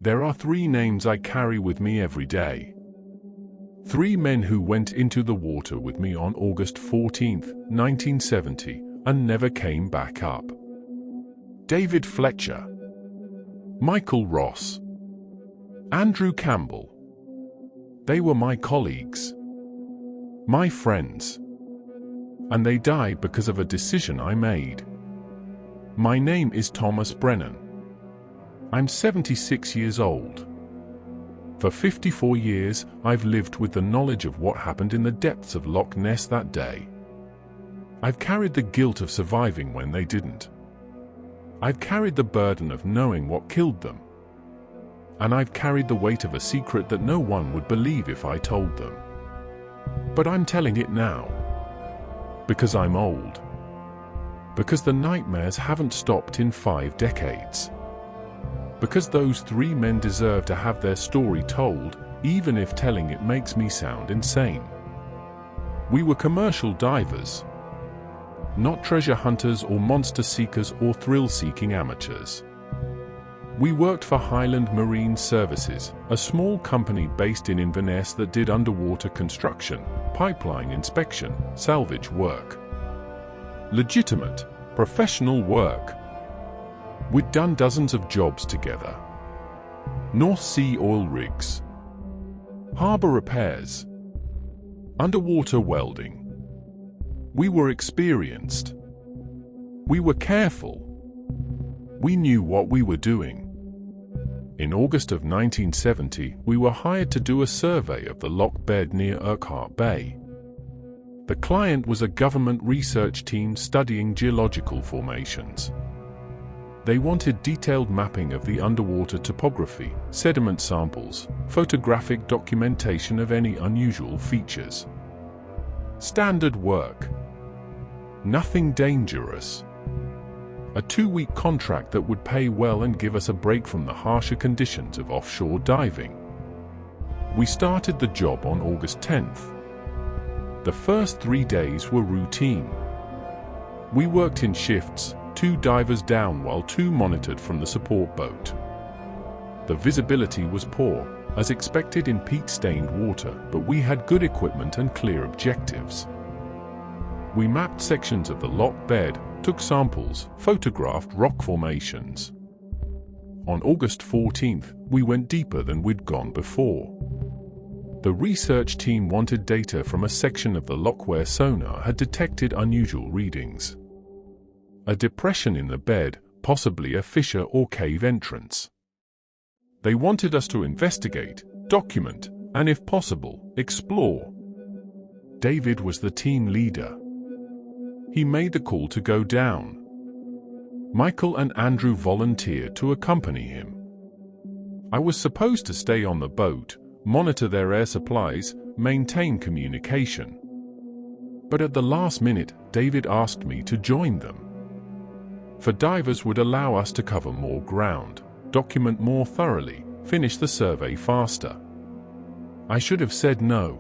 There are three names I carry with me every day. Three men who went into the water with me on August 14, 1970, and never came back up. David Fletcher, Michael Ross, Andrew Campbell. They were my colleagues, my friends, and they died because of a decision I made. My name is Thomas Brennan. I'm 76 years old. For 54 years, I've lived with the knowledge of what happened in the depths of Loch Ness that day. I've carried the guilt of surviving when they didn't. I've carried the burden of knowing what killed them. And I've carried the weight of a secret that no one would believe if I told them. But I'm telling it now. Because I'm old. Because the nightmares haven't stopped in 5 decades. Because those three men deserve to have their story told, even if telling it makes me sound insane. We were commercial divers. Not treasure hunters or monster seekers or thrill-seeking amateurs. We worked for Highland Marine Services, a small company based in Inverness that did underwater construction, pipeline inspection, salvage work. Legitimate, professional work. We'd done dozens of jobs together. North Sea oil rigs, harbor repairs, underwater welding. We were experienced. We were careful. We knew what we were doing. In August of 1970, we were hired to do a survey of the loch bed near Urquhart Bay. The client was a government research team studying geological formations. They wanted detailed mapping of the underwater topography, sediment samples, photographic documentation of any unusual features. Standard work. Nothing dangerous. A 2-week contract that would pay well and give us a break from the harsher conditions of offshore diving. We started the job on August 10th. The first 3 days were routine. We worked in shifts, 2 divers down while 2 monitored from the support boat. The visibility was poor, as expected in peat-stained water, but we had good equipment and clear objectives. We mapped sections of the loch bed, took samples, photographed rock formations. On August 14th, we went deeper than we'd gone before. The research team wanted data from a section of the loch where sonar had detected unusual readings. A depression in the bed, possibly a fissure or cave entrance. They wanted us to investigate, document, and if possible, explore. David was the team leader. He made the call to go down. Michael and Andrew volunteered to accompany him. I was supposed to stay on the boat, monitor their air supplies, maintain communication. But at the last minute, David asked me to join them. For divers would allow us to cover more ground, document more thoroughly, finish the survey faster. I should have said no.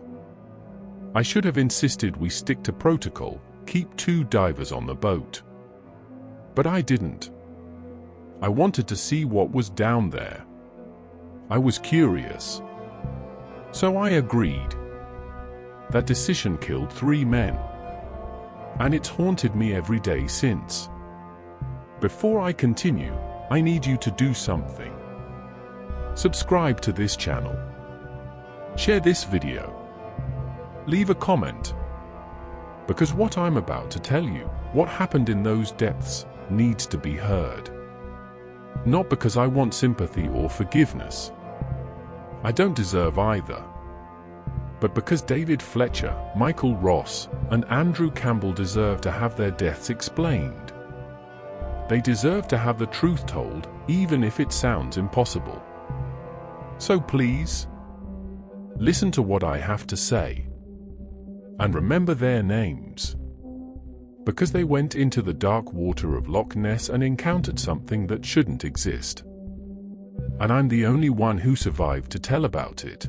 I should have insisted we stick to protocol, keep 2 divers on the boat. But I didn't. I wanted to see what was down there. I was curious. So I agreed. That decision killed 3 men. And it's haunted me every day since. Before I continue, I need you to do something. Subscribe to this channel. Share this video. Leave a comment. Because what I'm about to tell you, what happened in those depths, needs to be heard. Not because I want sympathy or forgiveness. I don't deserve either. But because David Fletcher, Michael Ross, and Andrew Campbell deserve to have their deaths explained. They deserve to have the truth told, even if it sounds impossible. So please, listen to what I have to say. And remember their names. Because they went into the dark water of Loch Ness and encountered something that shouldn't exist. And I'm the only one who survived to tell about it.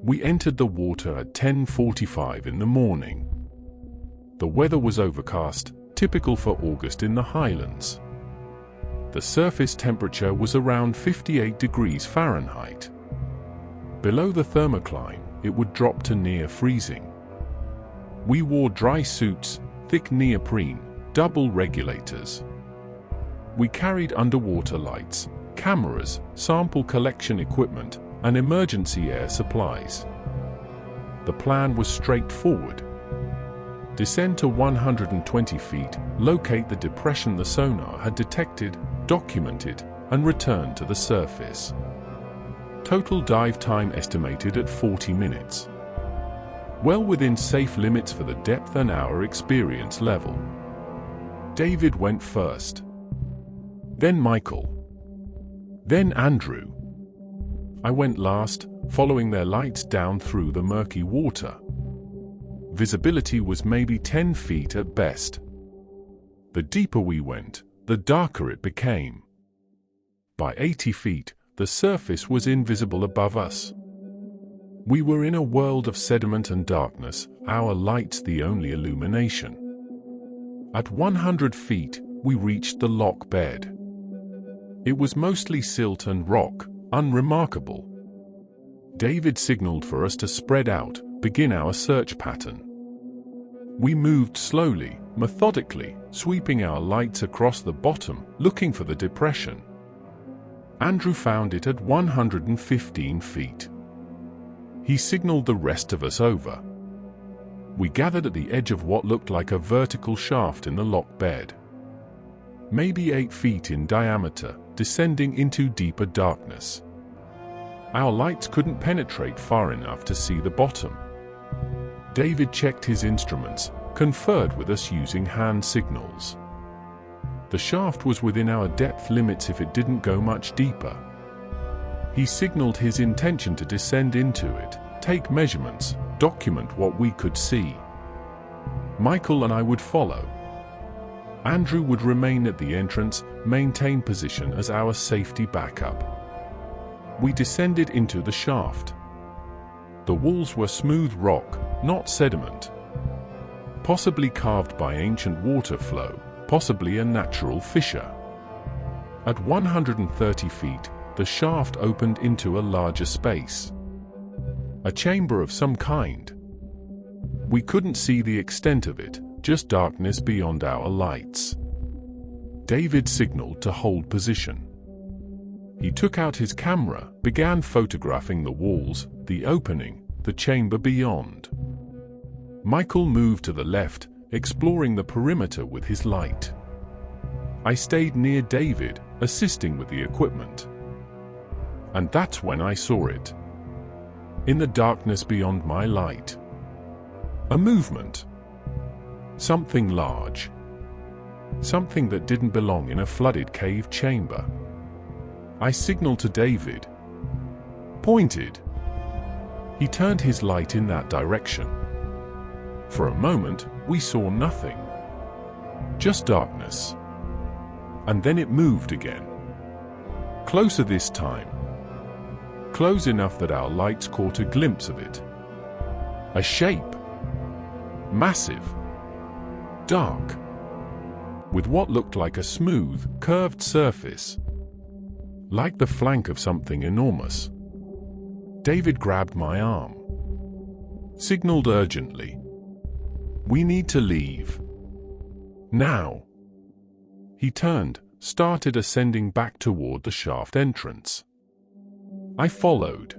We entered the water at 10:45 in the morning. The weather was overcast, typical for August in the Highlands. The surface temperature was around 58 degrees Fahrenheit. Below the thermocline, it would drop to near freezing. We wore dry suits, thick neoprene, double regulators. We carried underwater lights, cameras, sample collection equipment, and emergency air supplies. The plan was straightforward. Descend to 120 feet, locate the depression the sonar had detected, document it, and return to the surface. Total dive time estimated at 40 minutes. Well within safe limits for the depth and our experience level. David went first. Then Michael. Then Andrew. I went last, following their lights down through the murky water. Visibility was maybe 10 feet at best. The deeper we went, the darker it became. By 80 feet, the surface was invisible above us. We were in a world of sediment and darkness, our lights the only illumination. At 100 feet, we reached the loch bed. It was mostly silt and rock, unremarkable. David signaled for us to spread out, begin our search pattern. We moved slowly, methodically, sweeping our lights across the bottom, looking for the depression. Andrew found it at 115 feet. He signaled the rest of us over. We gathered at the edge of what looked like a vertical shaft in the loch bed. Maybe 8 feet in diameter, descending into deeper darkness. Our lights couldn't penetrate far enough to see the bottom. David checked his instruments, conferred with us using hand signals. The shaft was within our depth limits if it didn't go much deeper. He signaled his intention to descend into it, take measurements, document what we could see. Michael and I would follow. Andrew would remain at the entrance, maintain position as our safety backup. We descended into the shaft. The walls were smooth rock, not sediment. Possibly carved by ancient water flow, possibly a natural fissure. At 130 feet, the shaft opened into a larger space. A chamber of some kind. We couldn't see the extent of it, just darkness beyond our lights. David signaled to hold position. He took out his camera, began photographing the walls, the opening, the chamber beyond. Michael moved to the left, exploring the perimeter with his light. I stayed near David, assisting with the equipment. And that's when I saw it. In the darkness beyond my light. A movement. Something large. Something that didn't belong in a flooded cave chamber. I signaled to David. Pointed. He turned his light in that direction. For a moment, we saw nothing. Just darkness. And then it moved again. Closer this time. Close enough that our lights caught a glimpse of it. A shape. Massive. Dark. With what looked like a smooth, curved surface. Like the flank of something enormous. David grabbed my arm. Signaled urgently. We need to leave. Now. He turned, started ascending back toward the shaft entrance. I followed.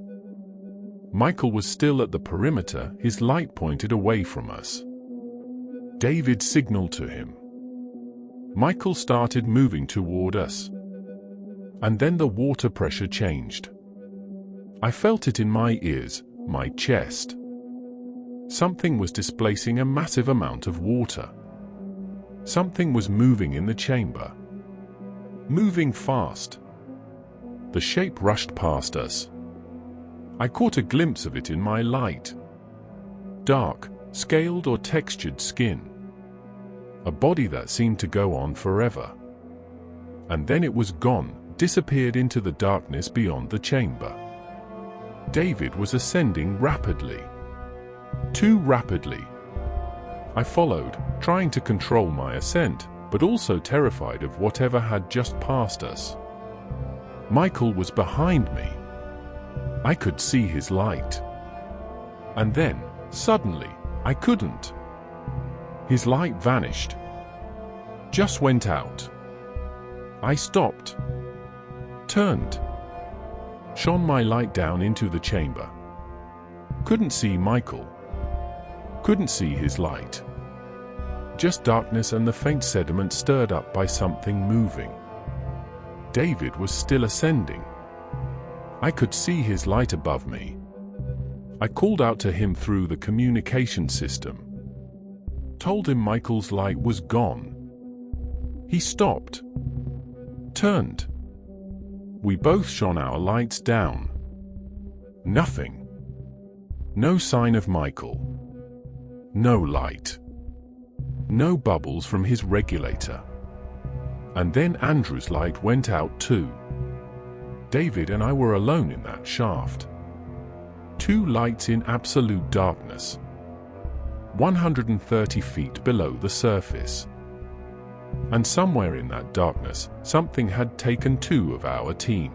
Michael was still at the perimeter, his light pointed away from us. David signaled to him. Michael started moving toward us. And then the water pressure changed. I felt it in my ears, my chest. Something was displacing a massive amount of water. Something was moving in the chamber. Moving fast. The shape rushed past us. I caught a glimpse of it in my light. Dark, scaled or textured skin. A body that seemed to go on forever. And then it was gone, disappeared into the darkness beyond the chamber. David was ascending rapidly. Too rapidly. I followed, trying to control my ascent, but also terrified of whatever had just passed us. Michael was behind me. I could see his light. And then, suddenly, I couldn't. His light vanished. Just went out. I stopped. Turned. Shone my light down into the chamber. Couldn't see Michael. Couldn't see his light. Just darkness and the faint sediment stirred up by something moving. David was still ascending. I could see his light above me. I called out to him through the communication system. Told him Michael's light was gone. He stopped. Turned. We both shone our lights down. Nothing. No sign of Michael. No light. No bubbles from his regulator. And then Andrew's light went out too. David and I were alone in that shaft. 2 lights in absolute darkness. 130 feet below the surface. And somewhere in that darkness, something had taken 2 of our team.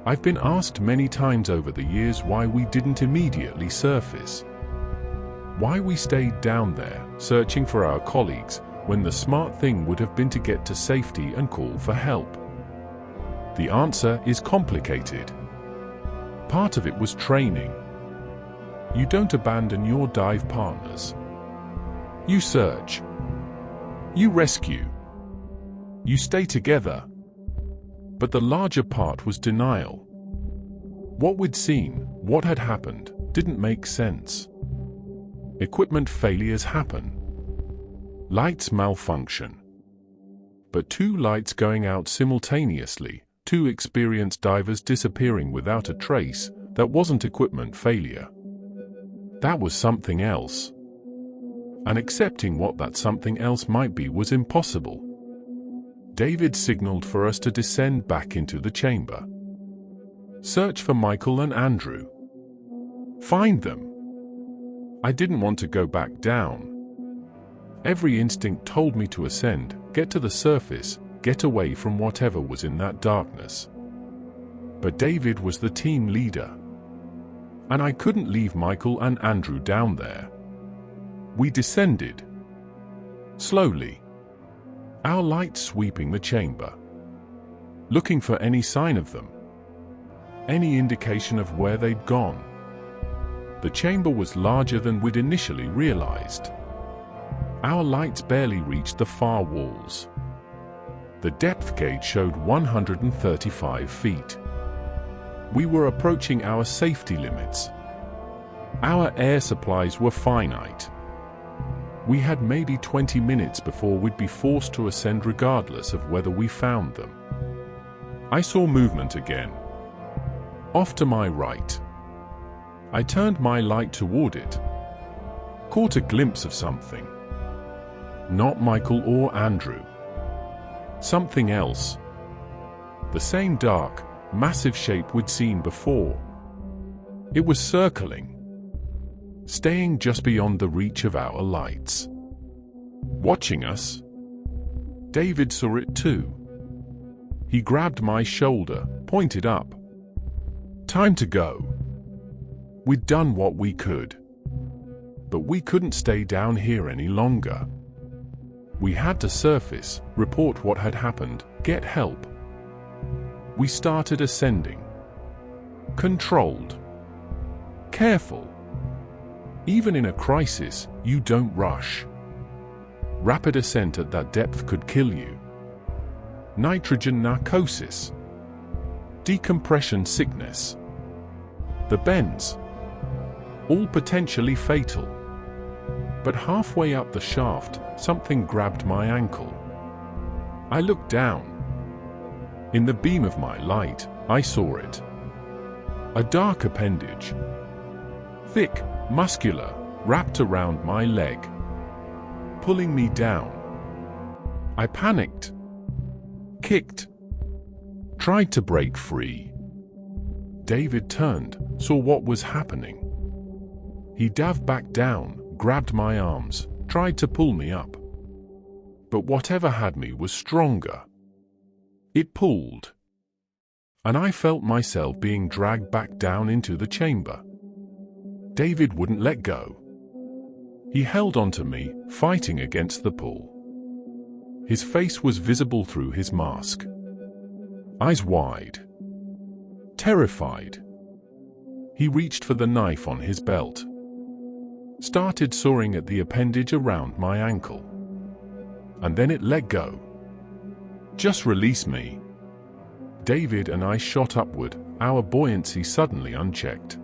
I've been asked many times over the years why we didn't immediately surface. Why we stayed down there, searching for our colleagues, when the smart thing would have been to get to safety and call for help. The answer is complicated. Part of it was training. You don't abandon your dive partners. You search. You rescue. You stay together. But the larger part was denial. What we'd seen, what had happened, didn't make sense. Equipment failures happen. Lights malfunction. But 2 lights going out simultaneously, 2 experienced divers disappearing without a trace, that wasn't equipment failure. That was something else. And accepting what that something else might be was impossible. David signaled for us to descend back into the chamber. Search for Michael and Andrew. Find them. I didn't want to go back down. Every instinct told me to ascend, get to the surface, get away from whatever was in that darkness. But David was the team leader. And I couldn't leave Michael and Andrew down there. We descended. Slowly. Our light sweeping the chamber. Looking for any sign of them. Any indication of where they'd gone. The chamber was larger than we'd initially realized. Our lights barely reached the far walls. The depth gauge showed 135 feet. We were approaching our safety limits. Our air supplies were finite. We had maybe 20 minutes before we'd be forced to ascend regardless of whether we found them. I saw movement again. Off to my right. I turned my light toward it. Caught a glimpse of something. Not Michael or Andrew. Something else. The same dark, massive shape we'd seen before. It was circling. Staying just beyond the reach of our lights. Watching us. David saw it too. He grabbed my shoulder, pointed up. Time to go. We'd done what we could. But we couldn't stay down here any longer. We had to surface, report what had happened, get help. We started ascending. Controlled. Careful. Even in a crisis, you don't rush. Rapid ascent at that depth could kill you. Nitrogen narcosis. Decompression sickness. The bends. All potentially fatal. But halfway up the shaft, something grabbed my ankle. I looked down. In the beam of my light, I saw it. A dark appendage. Thick, muscular, wrapped around my leg. Pulling me down. I panicked. Kicked. Tried to break free. David turned, saw what was happening. He dived back down, grabbed my arms, tried to pull me up. But whatever had me was stronger. It pulled. And I felt myself being dragged back down into the chamber. David wouldn't let go. He held onto me, fighting against the pull. His face was visible through his mask. Eyes wide. Terrified. He reached for the knife on his belt. Started sawing at the appendage around my ankle. And then it let go. Just release me. David and I shot upward, our buoyancy suddenly unchecked.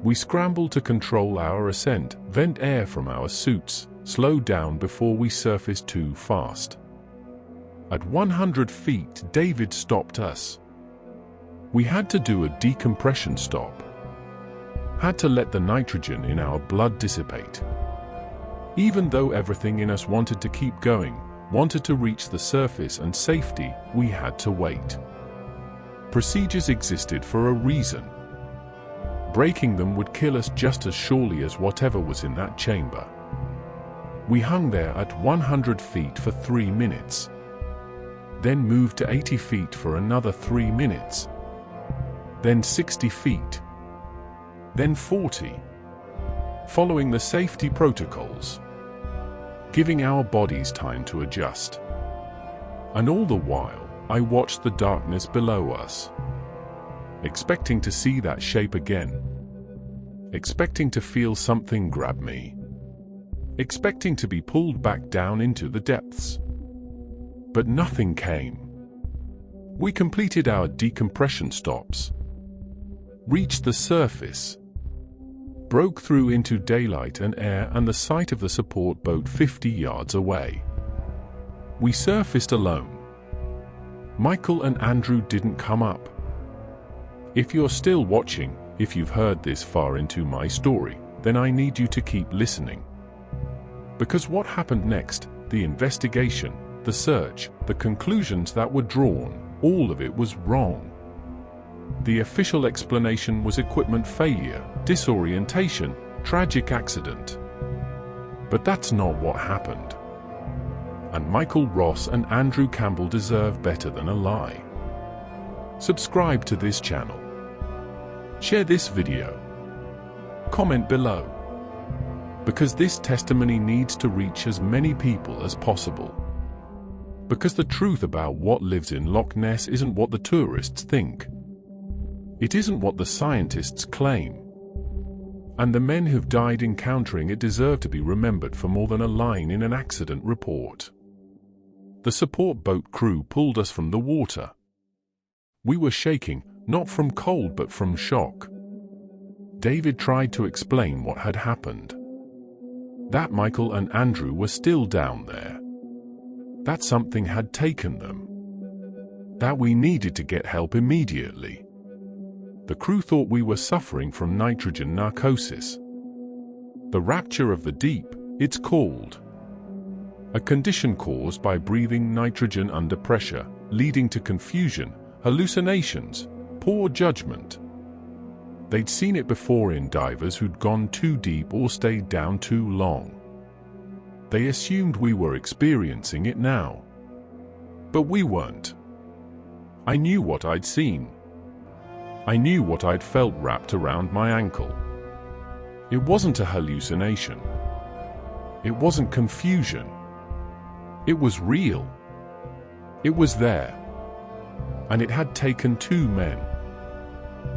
We scrambled to control our ascent, vent air from our suits, slow down before we surfaced too fast. At 100 feet, David stopped us. We had to do a decompression stop. Had to let the nitrogen in our blood dissipate. Even though everything in us wanted to keep going, wanted to reach the surface and safety, we had to wait. Procedures existed for a reason. Breaking them would kill us just as surely as whatever was in that chamber. We hung there at 100 feet for 3 minutes. Then moved to 80 feet for another 3 minutes. Then 60 feet. Then 40. Following the safety protocols. Giving our bodies time to adjust. And all the while, I watched the darkness below us. Expecting to see that shape again. Expecting to feel something grab me. Expecting to be pulled back down into the depths. But nothing came. We completed our decompression stops. Reached the surface. Broke through into daylight and air and the sight of the support boat 50 yards away. We surfaced alone. Michael and Andrew didn't come up. If you're still watching, if you've heard this far into my story, then I need you to keep listening. Because what happened next, the investigation, the search, the conclusions that were drawn, all of it was wrong. The official explanation was equipment failure, disorientation, tragic accident. But that's not what happened. And Michael Ross and Andrew Campbell deserve better than a lie. Subscribe to this channel. Share this video. Comment below. Because this testimony needs to reach as many people as possible. Because the truth about what lives in Loch Ness isn't what the tourists think. It isn't what the scientists claim. And the men who've died encountering it deserve to be remembered for more than a line in an accident report. The support boat crew pulled us from the water. We were shaking, not from cold but from shock. David tried to explain what had happened. That Michael and Andrew were still down there. That something had taken them. That we needed to get help immediately. The crew thought we were suffering from nitrogen narcosis. The rapture of the deep, it's called. A condition caused by breathing nitrogen under pressure, leading to confusion, hallucinations, poor judgment. They'd seen it before in divers who'd gone too deep or stayed down too long. They assumed we were experiencing it now. But we weren't. I knew what I'd seen. I knew what I'd felt wrapped around my ankle. It wasn't a hallucination. It wasn't confusion. It was real. It was there. And it had taken 2 men.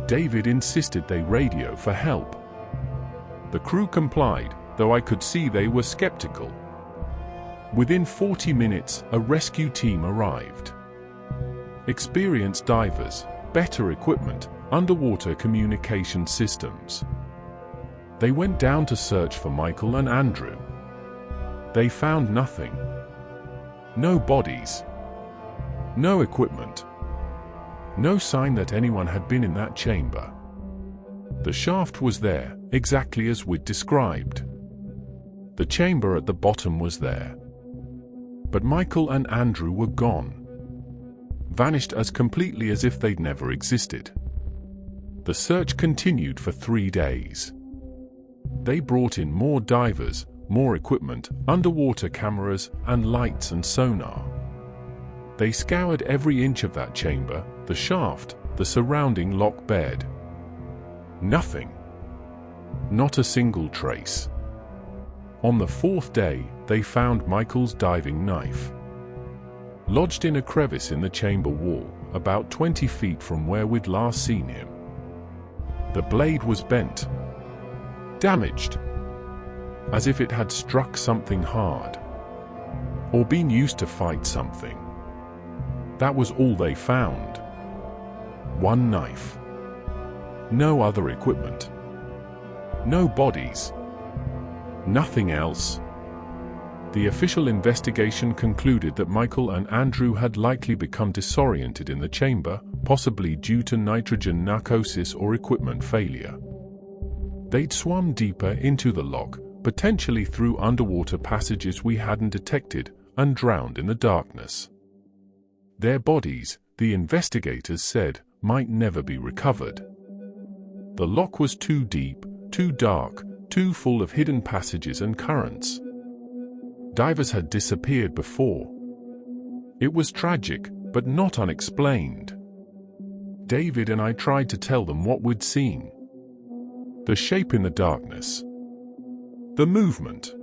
David insisted they radio for help. The crew complied, though I could see they were skeptical. Within 40 minutes, a rescue team arrived. Experienced divers, better equipment, underwater communication systems. They went down to search for Michael and Andrew. They found nothing. No bodies. No equipment. No sign that anyone had been in that chamber. The shaft was there, exactly as we'd described. The chamber at the bottom was there. But Michael and Andrew were gone. Vanished as completely as if they'd never existed. The search continued for 3 days. They brought in more divers, more equipment, underwater cameras, and lights and sonar. They scoured every inch of that chamber, the shaft, the surrounding lock bed. Nothing. Not a single trace. On the fourth day, they found Michael's diving knife, lodged in a crevice in the chamber wall, about 20 feet from where we'd last seen him. The blade was bent, damaged, as if it had struck something hard, or been used to fight something. That was all they found. One knife. No other equipment. No bodies. Nothing else. The official investigation concluded that Michael and Andrew had likely become disoriented in the chamber, possibly due to nitrogen narcosis or equipment failure. They'd swum deeper into the loch, potentially through underwater passages we hadn't detected, and drowned in the darkness. Their bodies, the investigators said, might never be recovered. The loch was too deep, too dark, too full of hidden passages and currents. Divers had disappeared before. It was tragic, but not unexplained. David and I tried to tell them what we'd seen. The shape in the darkness. The movement.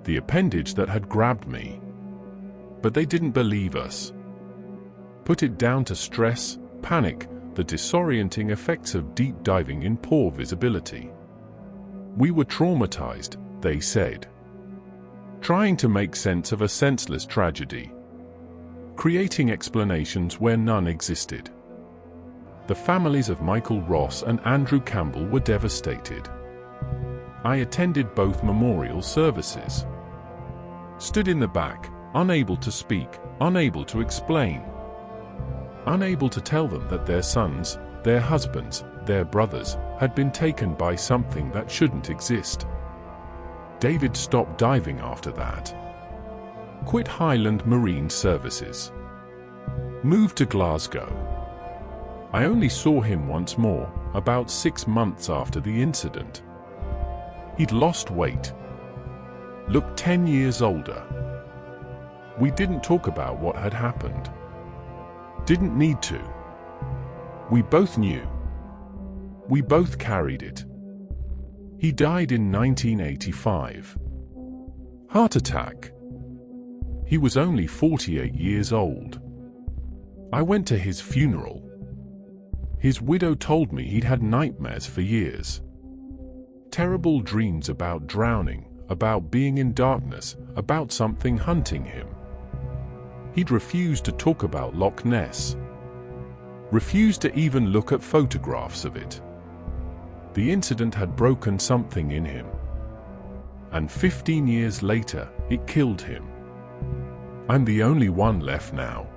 The appendage that had grabbed me. But they didn't believe us. Put it down to stress, panic, the disorienting effects of deep diving in poor visibility. We were traumatized, they said. Trying to make sense of a senseless tragedy. Creating explanations where none existed. The families of Michael Ross and Andrew Campbell were devastated. I attended both memorial services. Stood in the back, unable to speak, unable to explain. Unable to tell them that their sons, their husbands, their brothers, had been taken by something that shouldn't exist. David stopped diving after that. Quit Highland Marine Services. Moved to Glasgow. I only saw him once more, about 6 months after the incident. He'd lost weight. Looked 10 years older. We didn't talk about what had happened. Didn't need to. We both knew. We both carried it. He died in 1985. Heart attack. He was only 48 years old. I went to his funeral. His widow told me he'd had nightmares for years. Terrible dreams about drowning, about being in darkness, about something hunting him. He'd refused to talk about Loch Ness. Refused to even look at photographs of it. The incident had broken something in him. And 15 years later, it killed him. I'm the only one left now.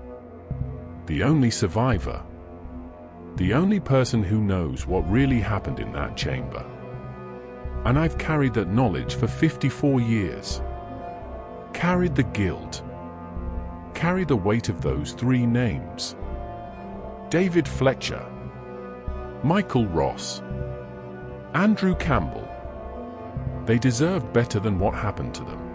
The only survivor. The only person who knows what really happened in that chamber. And I've carried that knowledge for 54 years. Carried the guilt. Carried the weight of those 3 names. David Fletcher. Michael Ross. Andrew Campbell. They deserved better than what happened to them.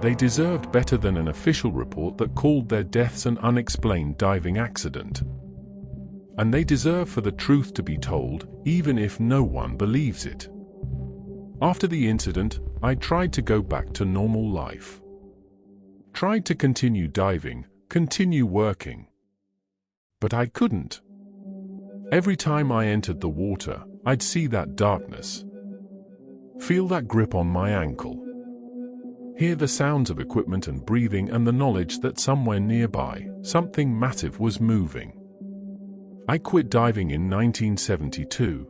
They deserved better than an official report that called their deaths an unexplained diving accident. And they deserve for the truth to be told, even if no one believes it. After the incident, I tried to go back to normal life. Tried to continue diving, continue working. But I couldn't. Every time I entered the water, I'd see that darkness. Feel that grip on my ankle. Hear the sounds of equipment and breathing and the knowledge that somewhere nearby, something massive was moving. I quit diving in 1972.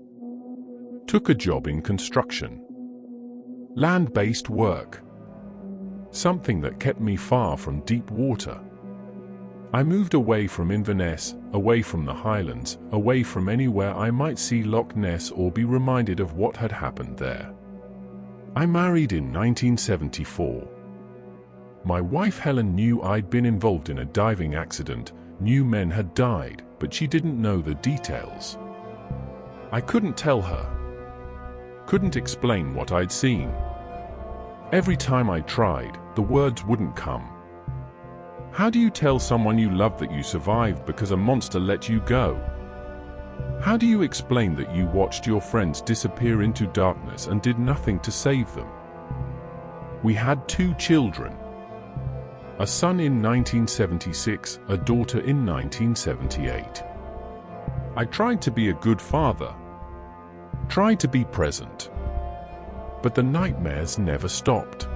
Took a job in construction. Land-based work. Something that kept me far from deep water. I moved away from Inverness, away from the Highlands, away from anywhere I might see Loch Ness or be reminded of what had happened there. I married in 1974. My wife Helen knew I'd been involved in a diving accident, knew men had died, but she didn't know the details. I couldn't tell her. Couldn't explain what I'd seen. Every time I tried, the words wouldn't come. How do you tell someone you love that you survived because a monster let you go? How do you explain that you watched your friends disappear into darkness and did nothing to save them? We had 2 children. A son in 1976, a daughter in 1978. I tried to be a good father. Tried to be present. But the nightmares never stopped.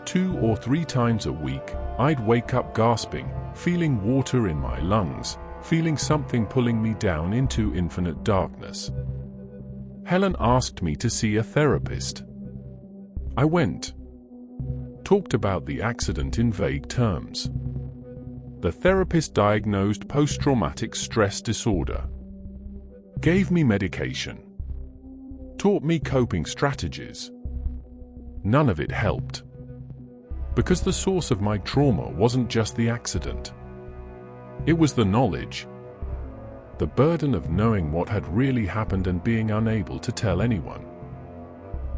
2 or 3 times a week, I'd wake up gasping, feeling water in my lungs, feeling something pulling me down into infinite darkness. Helen asked me to see a therapist. I went. Talked about the accident in vague terms. The therapist diagnosed post-traumatic stress disorder. Gave me medication. Taught me coping strategies. None of it helped. Because the source of my trauma wasn't just the accident. It was the knowledge. The burden of knowing what had really happened and being unable to tell anyone.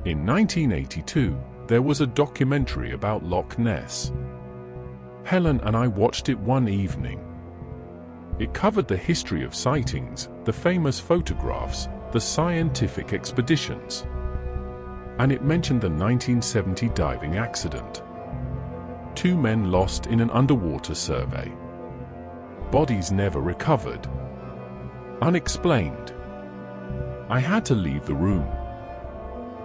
In 1982, there was a documentary about Loch Ness. Helen and I watched it one evening. It covered the history of sightings, the famous photographs, the scientific expeditions. And it mentioned the 1970 diving accident. 2 men lost in an underwater survey. Bodies never recovered. Unexplained. I had to leave the room.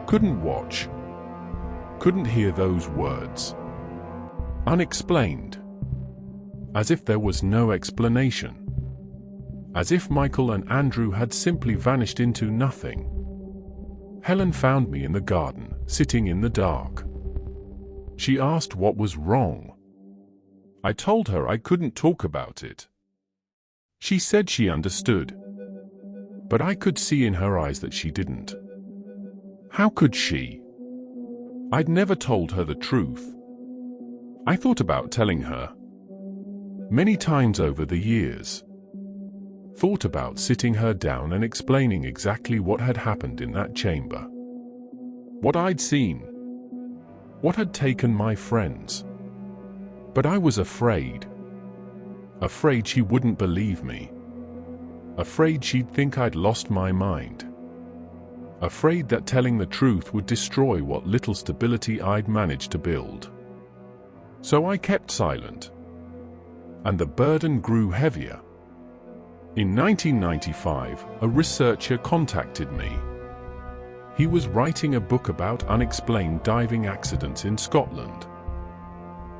Couldn't watch. Couldn't hear those words. Unexplained. As if there was no explanation. As if Michael and Andrew had simply vanished into nothing. Helen found me in the garden, sitting in the dark. She asked what was wrong. I told her I couldn't talk about it. She said she understood. But I could see in her eyes that she didn't. How could she? I'd never told her the truth. I thought about telling her. Many times over the years. Thought about sitting her down and explaining exactly what had happened in that chamber. What I'd seen. What had taken my friends. But I was afraid. Afraid she wouldn't believe me. Afraid she'd think I'd lost my mind. Afraid that telling the truth would destroy what little stability I'd managed to build. So I kept silent. And the burden grew heavier. In 1995, a researcher contacted me. He was writing a book about unexplained diving accidents in Scotland.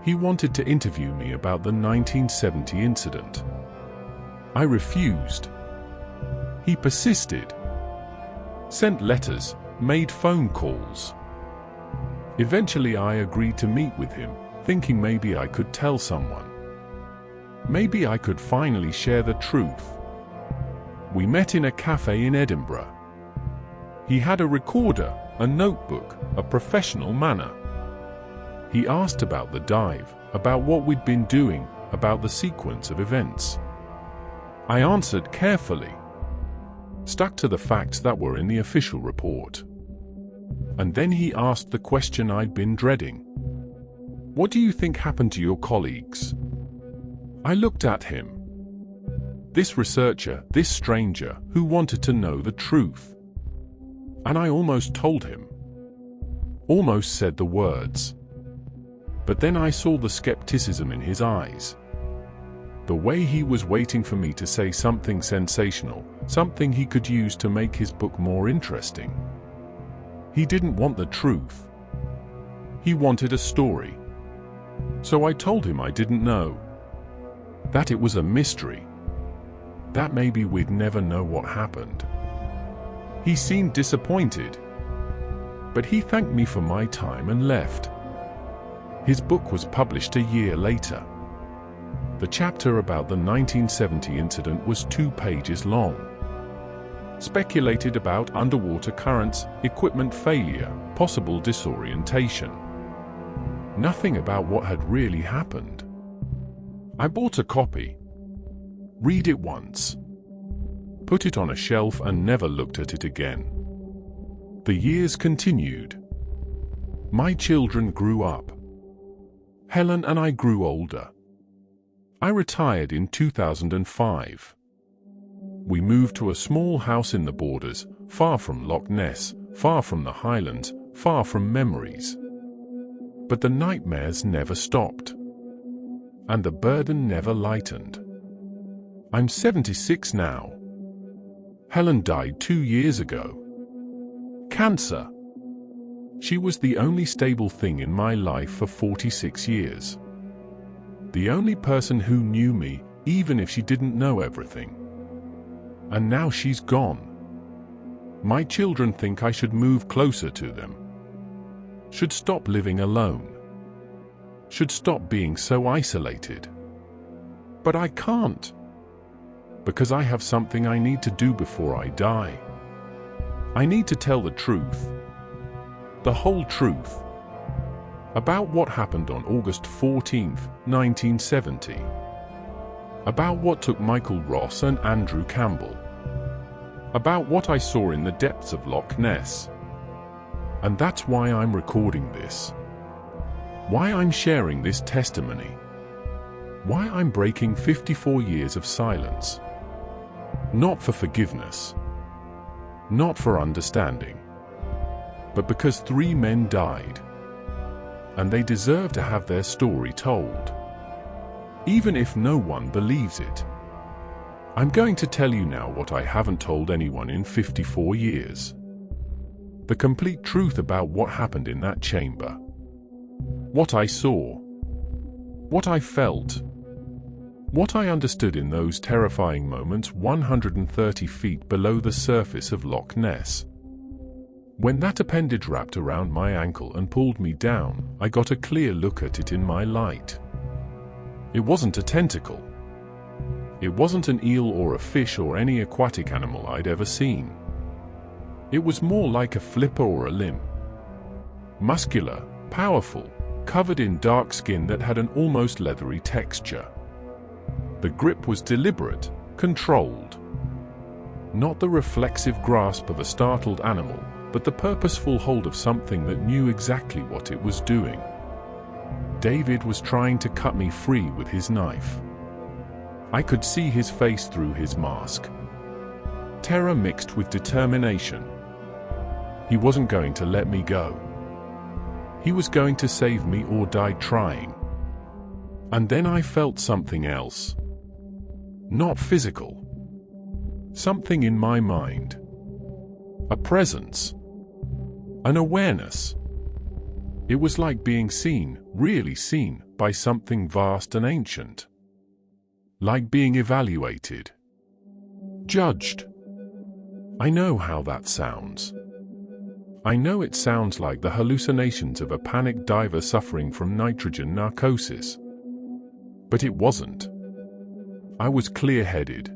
He wanted to interview me about the 1970 incident. I refused. He persisted. Sent letters, made phone calls. Eventually I agreed to meet with him, thinking maybe I could tell someone. Maybe I could finally share the truth. We met in a cafe in Edinburgh. He had a recorder, a notebook, a professional manner. He asked about the dive, about what we'd been doing, about the sequence of events. I answered carefully. Stuck to the facts that were in the official report. And then he asked the question I'd been dreading. What do you think happened to your colleagues? I looked at him. This researcher, this stranger, who wanted to know the truth. And I almost told him. Almost said the words. But then I saw the skepticism in his eyes. The way he was waiting for me to say something sensational, something he could use to make his book more interesting. He didn't want the truth. He wanted a story. So I told him I didn't know. That it was a mystery. That maybe we'd never know what happened. He seemed disappointed. But he thanked me for my time and left. His book was published a year later. The chapter about the 1970 incident was 2 pages long. Speculated about underwater currents, equipment failure, possible disorientation. Nothing about what had really happened. I bought a copy. Read it once. Put it on a shelf and never looked at it again. The years continued. My children grew up. Helen and I grew older. I retired in 2005. We moved to a small house in the borders, far from Loch Ness, far from the highlands, far from memories. But the nightmares never stopped. And the burden never lightened. I'm 76 now. Helen died 2 years ago. Cancer. She was the only stable thing in my life for 46 years. The only person who knew me, even if she didn't know everything. And now she's gone. My children think I should move closer to them. Should stop living alone. Should stop being so isolated. But I can't. Because I have something I need to do before I die. I need to tell the truth. The whole truth. About what happened on August 14, 1970. About what took Michael Ross and Andrew Campbell. About what I saw in the depths of Loch Ness. And that's why I'm recording this. Why I'm sharing this testimony. Why I'm breaking 54 years of silence. Not for forgiveness. Not for understanding. But because 3 men died. And they deserve to have their story told. Even if no one believes it. I'm going to tell you now what I haven't told anyone in 54 years. The complete truth about what happened in that chamber. What I saw. What I felt. What I understood in those terrifying moments 130 feet below the surface of Loch Ness. When that appendage wrapped around my ankle and pulled me down, I got a clear look at it in my light. It wasn't a tentacle. It wasn't an eel or a fish or any aquatic animal I'd ever seen. It was more like a flipper or a limb. Muscular, powerful, covered in dark skin that had an almost leathery texture. The grip was deliberate, controlled. Not the reflexive grasp of a startled animal, but the purposeful hold of something that knew exactly what it was doing. David was trying to cut me free with his knife. I could see his face through his mask. Terror mixed with determination. He wasn't going to let me go. He was going to save me or die trying. And then I felt something else. Not physical. Something in my mind. A presence. An awareness. It was like being seen, really seen, by something vast and ancient. Like being evaluated. Judged. I know how that sounds. I know it sounds like the hallucinations of a panicked diver suffering from nitrogen narcosis. But it wasn't. I was clear-headed.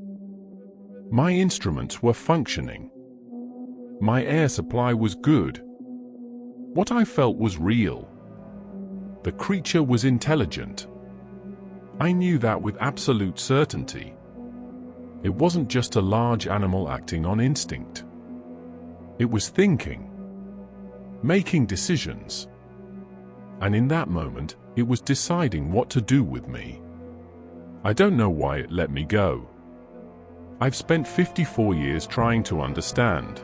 My instruments were functioning. My air supply was good. What I felt was real. The creature was intelligent. I knew that with absolute certainty. It wasn't just a large animal acting on instinct. It was thinking. Making decisions. And in that moment, it was deciding what to do with me. I don't know why it let me go. I've spent 54 years trying to understand.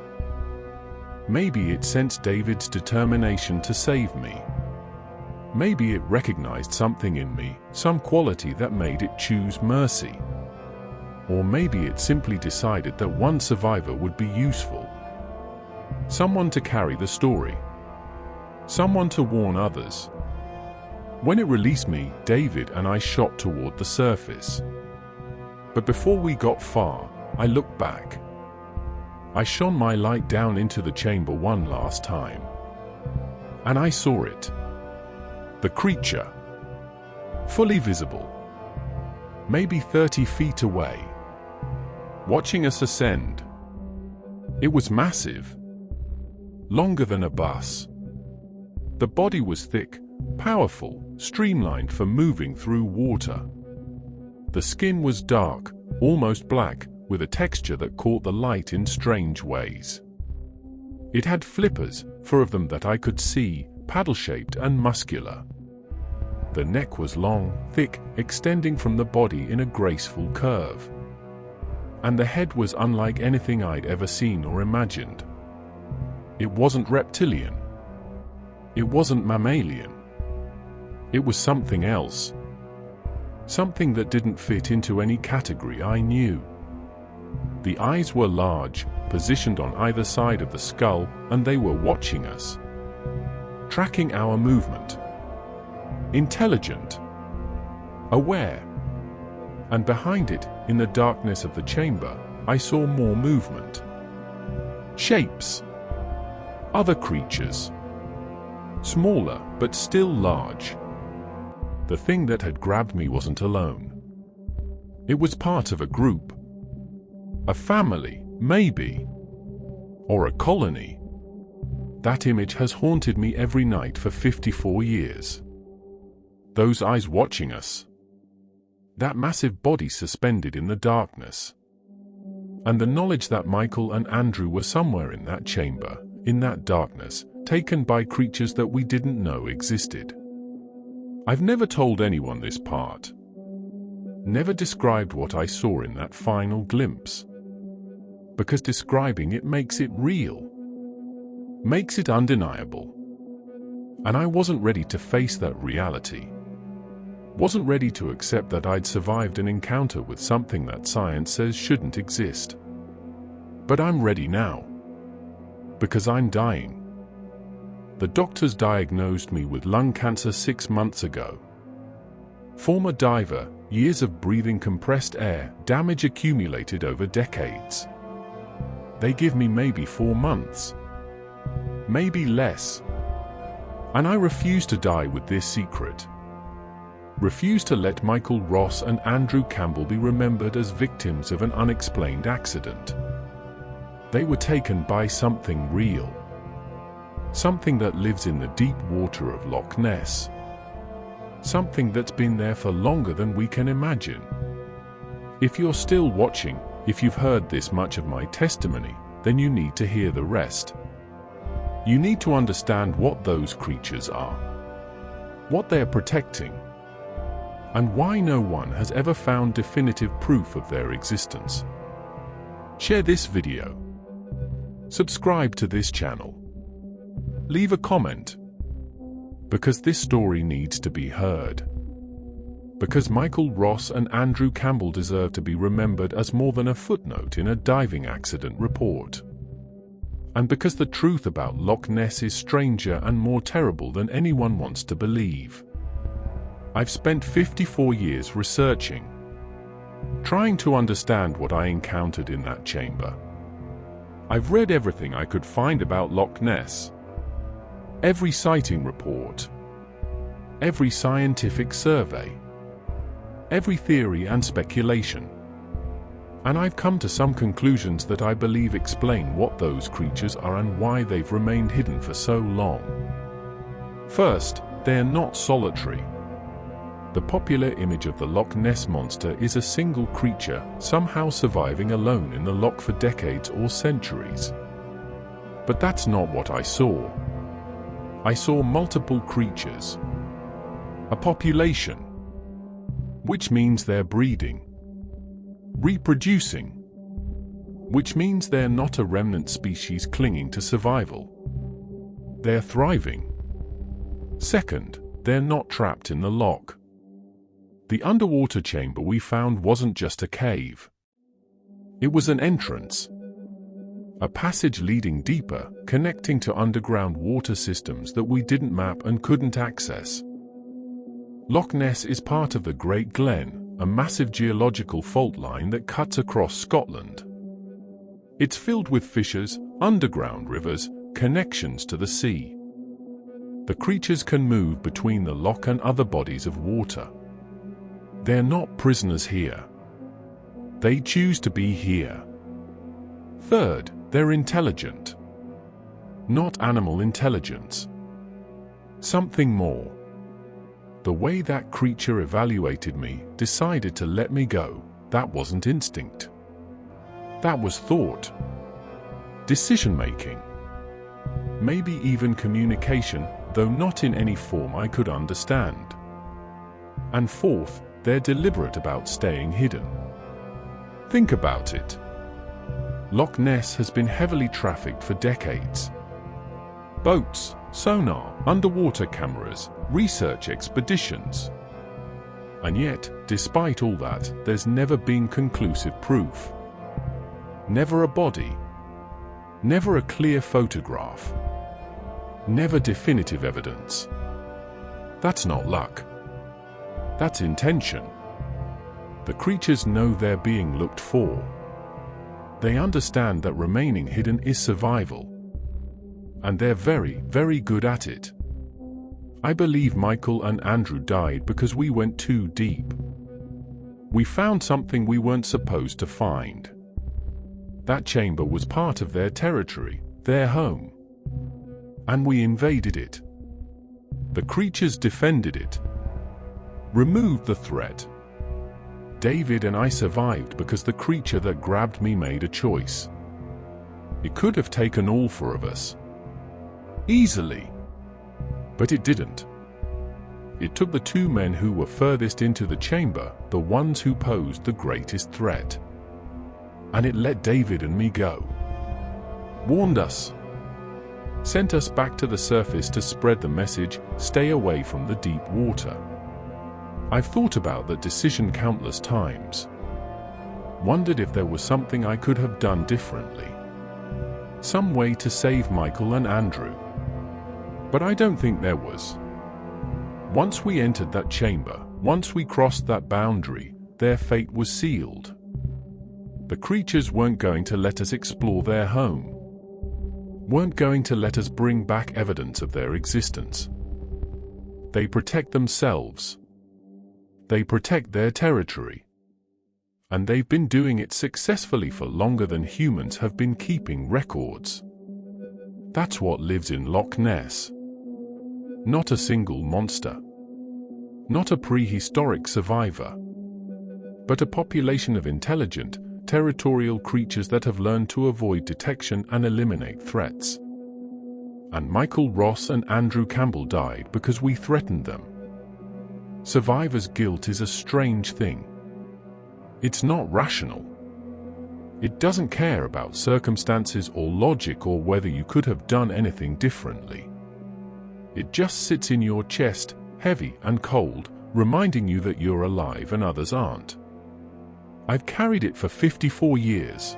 Maybe it sensed David's determination to save me. Maybe it recognized something in me, some quality that made it choose mercy. Or maybe it simply decided that one survivor would be useful. Someone to carry the story. Someone to warn others. When it released me, David and I shot toward the surface. But before we got far, I looked back. I shone my light down into the chamber one last time. And I saw it. The creature. Fully visible. Maybe 30 feet away. Watching us ascend. It was massive. Longer than a bus. The body was thick, powerful, streamlined for moving through water. The skin was dark, almost black, with a texture that caught the light in strange ways. It had flippers, 4 of them that I could see, paddle-shaped and muscular. The neck was long, thick, extending from the body in a graceful curve. And the head was unlike anything I'd ever seen or imagined. It wasn't reptilian. It wasn't mammalian. It was something else. Something that didn't fit into any category I knew. The eyes were large, positioned on either side of the skull, and they were watching us. Tracking our movement. Intelligent. Aware. And behind it, in the darkness of the chamber, I saw more movement. Shapes. Other creatures. Smaller, but still large. The thing that had grabbed me wasn't alone. It was part of a group. A family, maybe. Or a colony. That image has haunted me every night for 54 years. Those eyes watching us. That massive body suspended in the darkness. And the knowledge that Michael and Andrew were somewhere in that chamber, in that darkness, taken by creatures that we didn't know existed. I've never told anyone this part. Never described what I saw in that final glimpse. Because describing it makes it real. Makes it undeniable. And I wasn't ready to face that reality. Wasn't ready to accept that I'd survived an encounter with something that science says shouldn't exist. But I'm ready now. Because I'm dying. The doctors diagnosed me with lung cancer 6 months ago. Former diver, years of breathing compressed air, damage accumulated over decades. They give me maybe 4 months. Maybe less. And I refuse to die with this secret. Refuse to let Michael Ross and Andrew Campbell be remembered as victims of an unexplained accident. They were taken by something real. Something that lives in the deep water of Loch Ness. Something that's been there for longer than we can imagine. If you're still watching, if you've heard this much of my testimony, then you need to hear the rest. You need to understand what those creatures are. What they're protecting. And why no one has ever found definitive proof of their existence. Share this video. Subscribe to this channel. Leave a comment. Because this story needs to be heard. Because Michael Ross and Andrew Campbell deserve to be remembered as more than a footnote in a diving accident report. And because the truth about Loch Ness is stranger and more terrible than anyone wants to believe. I've spent 54 years researching, trying to understand what I encountered in that chamber. I've read everything I could find about Loch Ness. Every sighting report. Every scientific survey. Every theory and speculation. And I've come to some conclusions that I believe explain what those creatures are and why they've remained hidden for so long. First, they're not solitary. The popular image of the Loch Ness Monster is a single creature, somehow surviving alone in the loch for decades or centuries. But that's not what I saw. I saw multiple creatures. A population. Which means they're breeding. Reproducing. Which means they're not a remnant species clinging to survival. They're thriving. Second, they're not trapped in the loch. The underwater chamber we found wasn't just a cave. It was an entrance. A passage leading deeper, connecting to underground water systems that we didn't map and couldn't access. Loch Ness is part of the Great Glen, a massive geological fault line that cuts across Scotland. It's filled with fissures, underground rivers, connections to the sea. The creatures can move between the loch and other bodies of water. They're not prisoners here. They choose to be here. Third, they're intelligent. Not animal intelligence. Something more. The way that creature evaluated me, decided to let me go, that wasn't instinct. That was thought. Decision-making. Maybe even communication, though not in any form I could understand. And fourth, they're deliberate about staying hidden. Think about it. Loch Ness has been heavily trafficked for decades. Boats, sonar, underwater cameras, research expeditions. And yet, despite all that, there's never been conclusive proof. Never a body. Never a clear photograph. Never definitive evidence. That's not luck. That's intention. The creatures know they're being looked for. They understand that remaining hidden is survival. And they're very, very good at it. I believe Michael and Andrew died because we went too deep. We found something we weren't supposed to find. That chamber was part of their territory, their home. And we invaded it. The creatures defended it. Removed the threat. David and I survived because the creature that grabbed me made a choice. It could have taken all four of us. Easily. But it didn't. It took the two men who were furthest into the chamber, the ones who posed the greatest threat. And it let David and me go. Warned us. Sent us back to the surface to spread the message, stay away from the deep water. I've thought about that decision countless times. Wondered if there was something I could have done differently. Some way to save Michael and Andrew. But I don't think there was. Once we entered that chamber, once we crossed that boundary, their fate was sealed. The creatures weren't going to let us explore their home. Weren't going to let us bring back evidence of their existence. They protect themselves. They protect their territory. And they've been doing it successfully for longer than humans have been keeping records. That's what lives in Loch Ness. Not a single monster. Not a prehistoric survivor. But a population of intelligent, territorial creatures that have learned to avoid detection and eliminate threats. And Michael Ross and Andrew Campbell died because we threatened them. Survivor's guilt is a strange thing. It's not rational. It doesn't care about circumstances or logic or whether you could have done anything differently. It just sits in your chest, heavy and cold, reminding you that you're alive and others aren't. I've carried it for 54 years.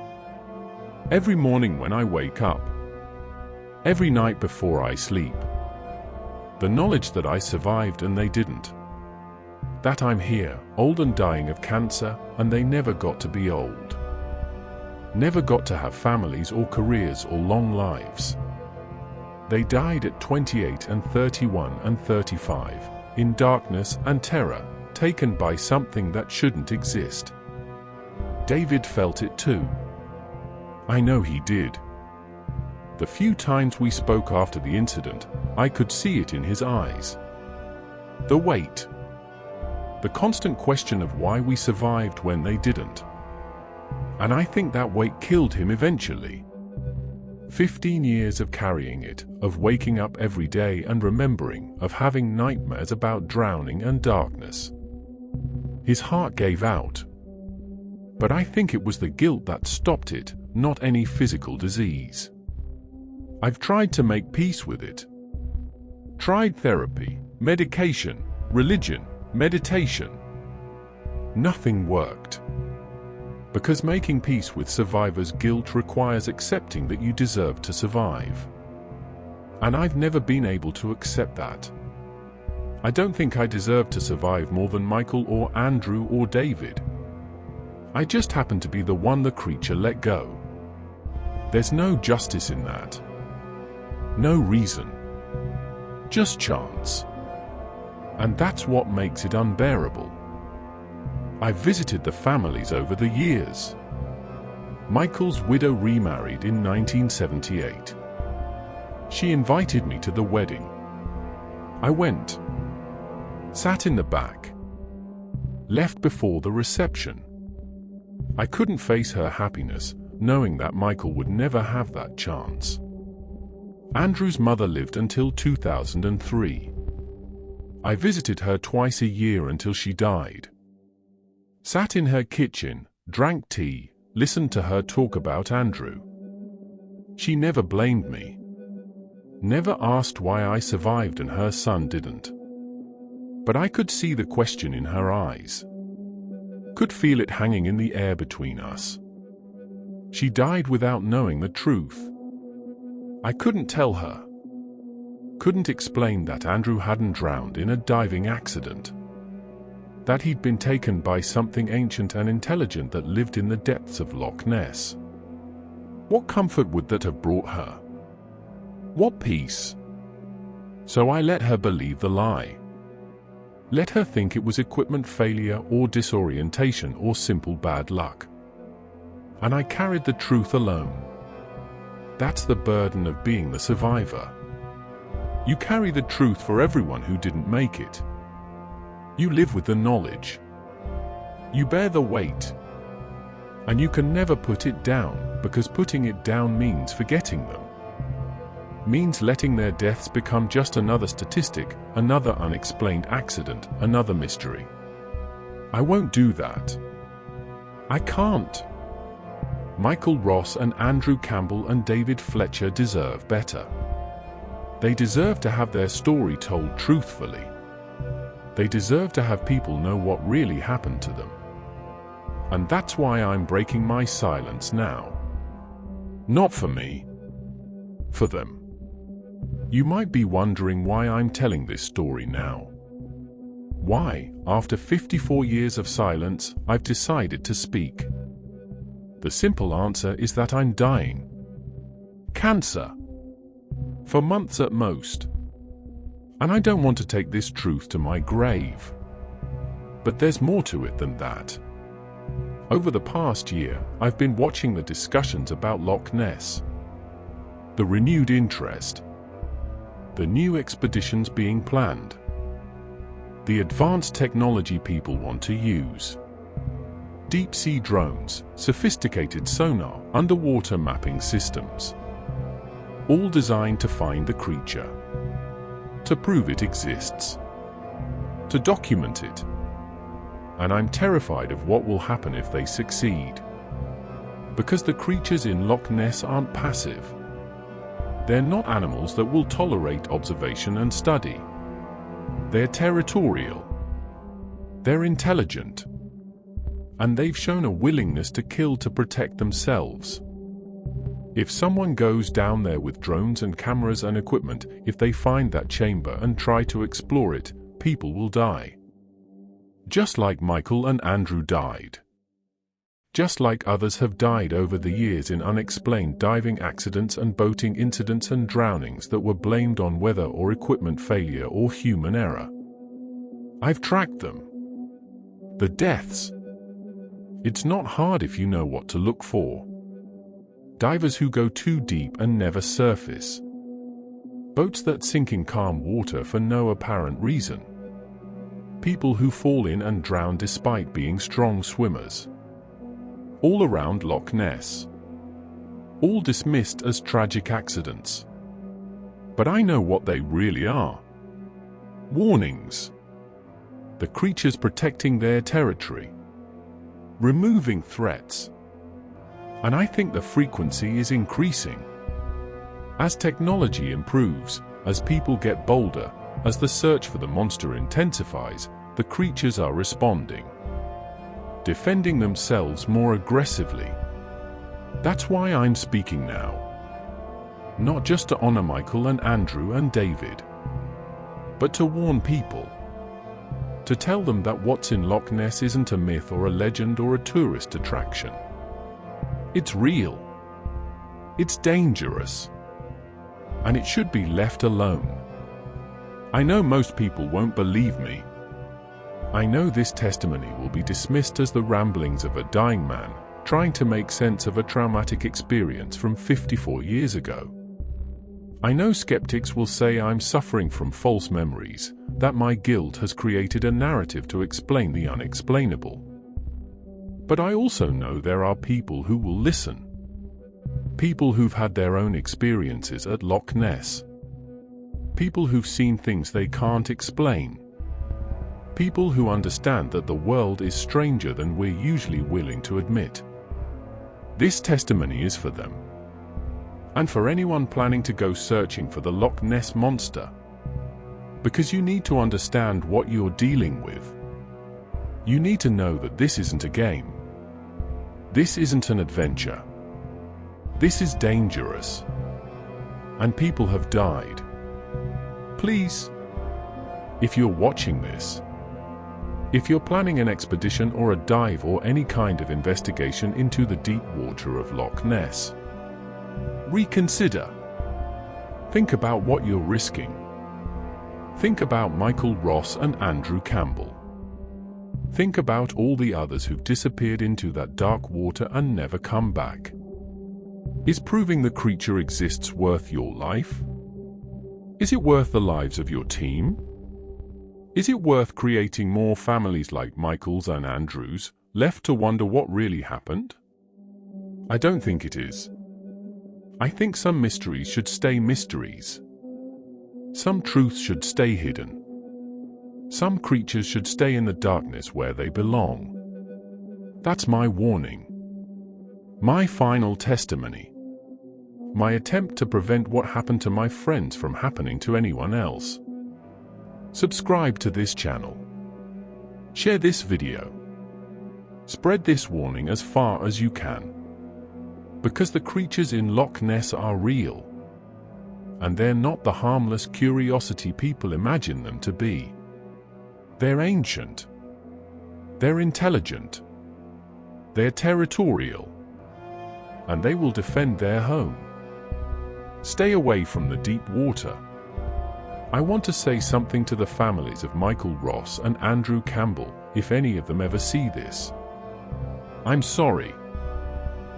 Every morning when I wake up. Every night before I sleep. The knowledge that I survived and they didn't. That I'm here, old and dying of cancer, and they never got to be old. Never got to have families or careers or long lives. They died at 28 and 31 and 35, in darkness and terror, taken by something that shouldn't exist. David felt it too. I know he did. The few times we spoke after the incident, I could see it in his eyes. The weight. The constant question of why we survived when they didn't. And I think that weight killed him eventually. 15 years of carrying it, of waking up every day and remembering, of having nightmares about drowning and darkness. His heart gave out. But I think it was the guilt that stopped it, not any physical disease. I've tried to make peace with it. Tried therapy, medication, religion, meditation. Nothing worked. Because making peace with survivor's guilt requires accepting that you deserve to survive. And I've never been able to accept that. I don't think I deserve to survive more than Michael or Andrew or David. I just happen to be the one the creature let go. There's no justice in that. No reason. Just chance. And that's what makes it unbearable. I've visited the families over the years. Michael's widow remarried in 1978. She invited me to the wedding. I went. Sat in the back. Left before the reception. I couldn't face her happiness, knowing that Michael would never have that chance. Andrew's mother lived until 2003. I visited her twice a year until she died. Sat in her kitchen, drank tea, listened to her talk about Andrew. She never blamed me. Never asked why I survived and her son didn't. But I could see the question in her eyes. Could feel it hanging in the air between us. She died without knowing the truth. I couldn't tell her. Couldn't explain that Andrew hadn't drowned in a diving accident. That he'd been taken by something ancient and intelligent that lived in the depths of Loch Ness. What comfort would that have brought her? What peace? So I let her believe the lie. Let her think it was equipment failure or disorientation or simple bad luck. And I carried the truth alone. That's the burden of being the survivor. You carry the truth for everyone who didn't make it. You live with the knowledge. You bear the weight. And you can never put it down, because putting it down means forgetting them. Means letting their deaths become just another statistic, another unexplained accident, another mystery. I won't do that. I can't. Michael Ross and Andrew Campbell and David Fletcher deserve better. They deserve to have their story told truthfully. They deserve to have people know what really happened to them. And that's why I'm breaking my silence now. Not for me. For them. You might be wondering why I'm telling this story now. Why, after 54 years of silence, I've decided to speak. The simple answer is that I'm dying. Cancer. For months at most. And I don't want to take this truth to my grave. But there's more to it than that. Over the past year, I've been watching the discussions about Loch Ness. The renewed interest. The new expeditions being planned. The advanced technology people want to use. Deep-sea drones, sophisticated sonar, underwater mapping systems. All designed to find the creature. To prove it exists. To document it. And I'm terrified of what will happen if they succeed. Because the creatures in Loch Ness aren't passive. They're not animals that will tolerate observation and study. They're territorial. They're intelligent. And they've shown a willingness to kill to protect themselves. If someone goes down there with drones and cameras and equipment, if they find that chamber and try to explore it, people will die. Just like Michael and Andrew died. Just like others have died over the years in unexplained diving accidents and boating incidents and drownings that were blamed on weather or equipment failure or human error. I've tracked them. The deaths. It's not hard if you know what to look for. Divers who go too deep and never surface. Boats that sink in calm water for no apparent reason. People who fall in and drown despite being strong swimmers. All around Loch Ness. All dismissed as tragic accidents. But I know what they really are. Warnings. The creatures protecting their territory. Removing threats. And I think the frequency is increasing. As technology improves, as people get bolder, as the search for the monster intensifies, the creatures are responding. Defending themselves more aggressively. That's why I'm speaking now. Not just to honor Michael and Andrew and David, but to warn people. To tell them that what's in Loch Ness isn't a myth or a legend or a tourist attraction. It's real. It's dangerous. And it should be left alone. I know most people won't believe me. I know this testimony will be dismissed as the ramblings of a dying man, trying to make sense of a traumatic experience from 54 years ago. I know skeptics will say I'm suffering from false memories, that my guilt has created a narrative to explain the unexplainable. But I also know there are people who will listen. People who've had their own experiences at Loch Ness. People who've seen things they can't explain. People who understand that the world is stranger than we're usually willing to admit. This testimony is for them. And for anyone planning to go searching for the Loch Ness Monster. Because you need to understand what you're dealing with. You need to know that this isn't a game. This isn't an adventure. This is dangerous. And people have died. Please, if you're watching this, if you're planning an expedition or a dive or any kind of investigation into the deep water of Loch Ness, reconsider. Think about what you're risking. Think about Michael Ross and Andrew Campbell. Think about all the others who've disappeared into that dark water and never come back. Is proving the creature exists worth your life? Is it worth the lives of your team? Is it worth creating more families like Michael's and Andrew's, left to wonder what really happened? I don't think it is. I think some mysteries should stay mysteries. Some truths should stay hidden. Some creatures should stay in the darkness where they belong. That's my warning. My final testimony. My attempt to prevent what happened to my friends from happening to anyone else. Subscribe to this channel. Share this video. Spread this warning as far as you can. Because the creatures in Loch Ness are real. And they're not the harmless curiosity people imagine them to be. They're ancient. They're intelligent. They're territorial. And they will defend their home. Stay away from the deep water. I want to say something to the families of Michael Ross and Andrew Campbell, if any of them ever see this. I'm sorry.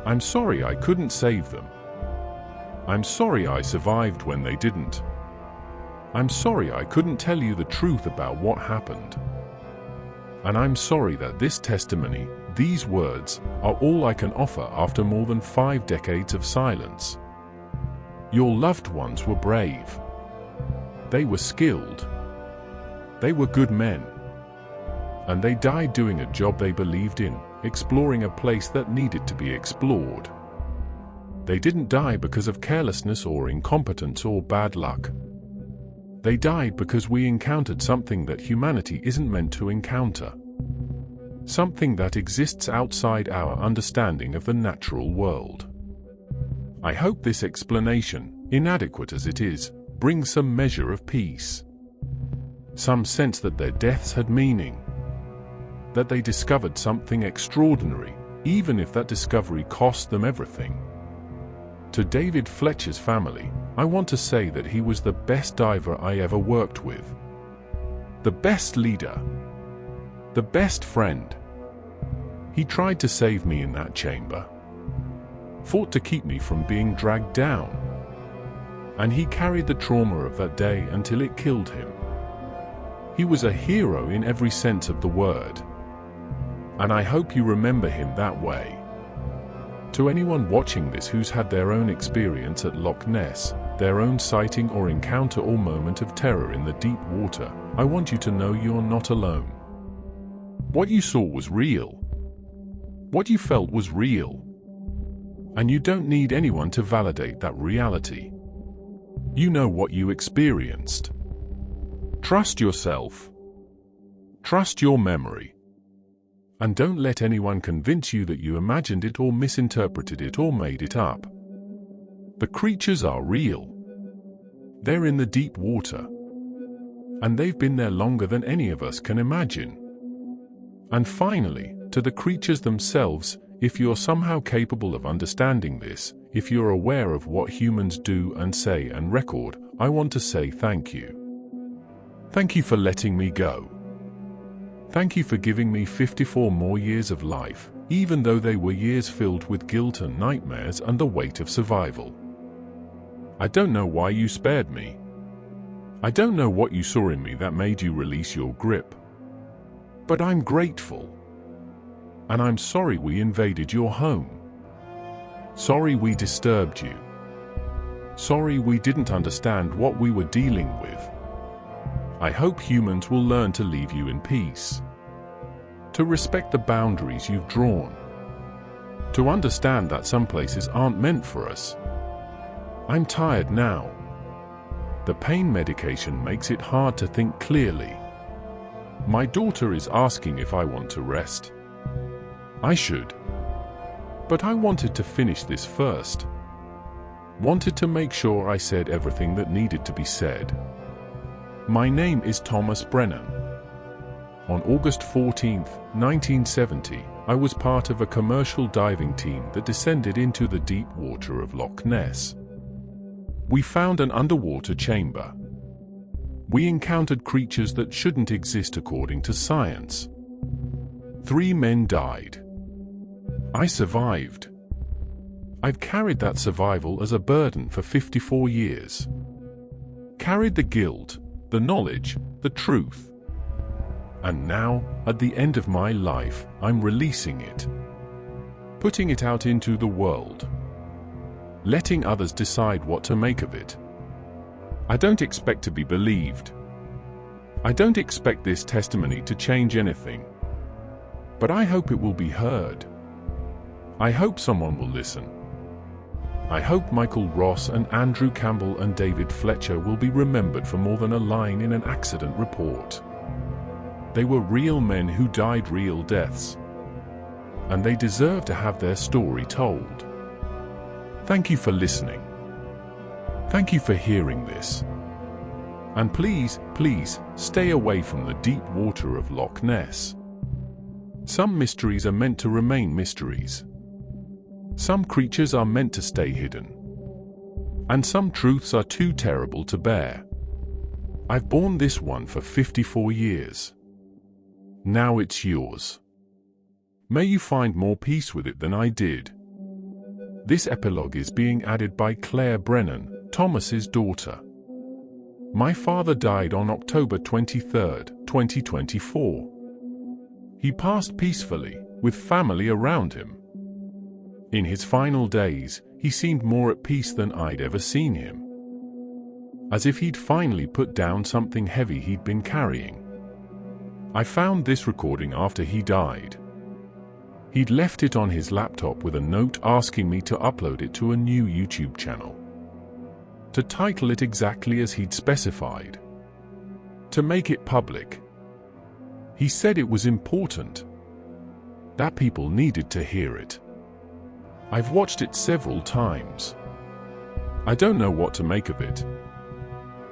I'm sorry I couldn't save them. I'm sorry I survived when they didn't. I'm sorry I couldn't tell you the truth about what happened. And I'm sorry that this testimony, these words, are all I can offer after more than 5 decades of silence. Your loved ones were brave. They were skilled. They were good men. And they died doing a job they believed in, exploring a place that needed to be explored. They didn't die because of carelessness or incompetence or bad luck. They died because we encountered something that humanity isn't meant to encounter. Something that exists outside our understanding of the natural world. I hope this explanation, inadequate as it is, brings some measure of peace. Some sense that their deaths had meaning. That they discovered something extraordinary, even if that discovery cost them everything. To David Fletcher's family, I want to say that he was the best diver I ever worked with. The best leader. The best friend. He tried to save me in that chamber. Fought to keep me from being dragged down. And he carried the trauma of that day until it killed him. He was a hero in every sense of the word. And I hope you remember him that way. To anyone watching this who's had their own experience at Loch Ness, their own sighting or encounter or moment of terror in the deep water, I want you to know you're not alone. What you saw was real. What you felt was real. And you don't need anyone to validate that reality. You know what you experienced. Trust yourself. Trust your memory. And don't let anyone convince you that you imagined it or misinterpreted it or made it up. The creatures are real. They're in the deep water. And they've been there longer than any of us can imagine. And finally, to the creatures themselves, if you're somehow capable of understanding this, if you're aware of what humans do and say and record, I want to say thank you. Thank you for letting me go. Thank you for giving me 54 more years of life, even though they were years filled with guilt and nightmares and the weight of survival. I don't know why you spared me. I don't know what you saw in me that made you release your grip. But I'm grateful. And I'm sorry we invaded your home. Sorry we disturbed you. Sorry we didn't understand what we were dealing with. I hope humans will learn to leave you in peace. To respect the boundaries you've drawn. To understand that some places aren't meant for us. I'm tired now. The pain medication makes it hard to think clearly. My daughter is asking if I want to rest. I should. But I wanted to finish this first. Wanted to make sure I said everything that needed to be said. My name is Thomas Brennan. On August 14, 1970, I was part of a commercial diving team that descended into the deep water of Loch Ness. We found an underwater chamber. We encountered creatures that shouldn't exist according to science. 3 men died. I survived. I've carried that survival as a burden for 54 years. Carried the guilt, the knowledge, the truth. And now, at the end of my life, I'm releasing it. Putting it out into the world. Letting others decide what to make of it. I don't expect to be believed. I don't expect this testimony to change anything. But I hope it will be heard. I hope someone will listen. I hope Michael Ross and Andrew Campbell and David Fletcher will be remembered for more than a line in an accident report. They were real men who died real deaths. And they deserve to have their story told. Thank you for listening. Thank you for hearing this. And please, please, stay away from the deep water of Loch Ness. Some mysteries are meant to remain mysteries. Some creatures are meant to stay hidden. And some truths are too terrible to bear. I've borne this one for 54 years. Now it's yours. May you find more peace with it than I did. This epilogue is being added by Claire Brennan, Thomas's daughter. My father died on October 23, 2024. He passed peacefully, with family around him. In his final days, he seemed more at peace than I'd ever seen him. As if he'd finally put down something heavy he'd been carrying. I found this recording after he died. He'd left it on his laptop with a note asking me to upload it to a new YouTube channel. To title it exactly as he'd specified. To make it public. He said it was important. That people needed to hear it. I've watched it several times. I don't know what to make of it.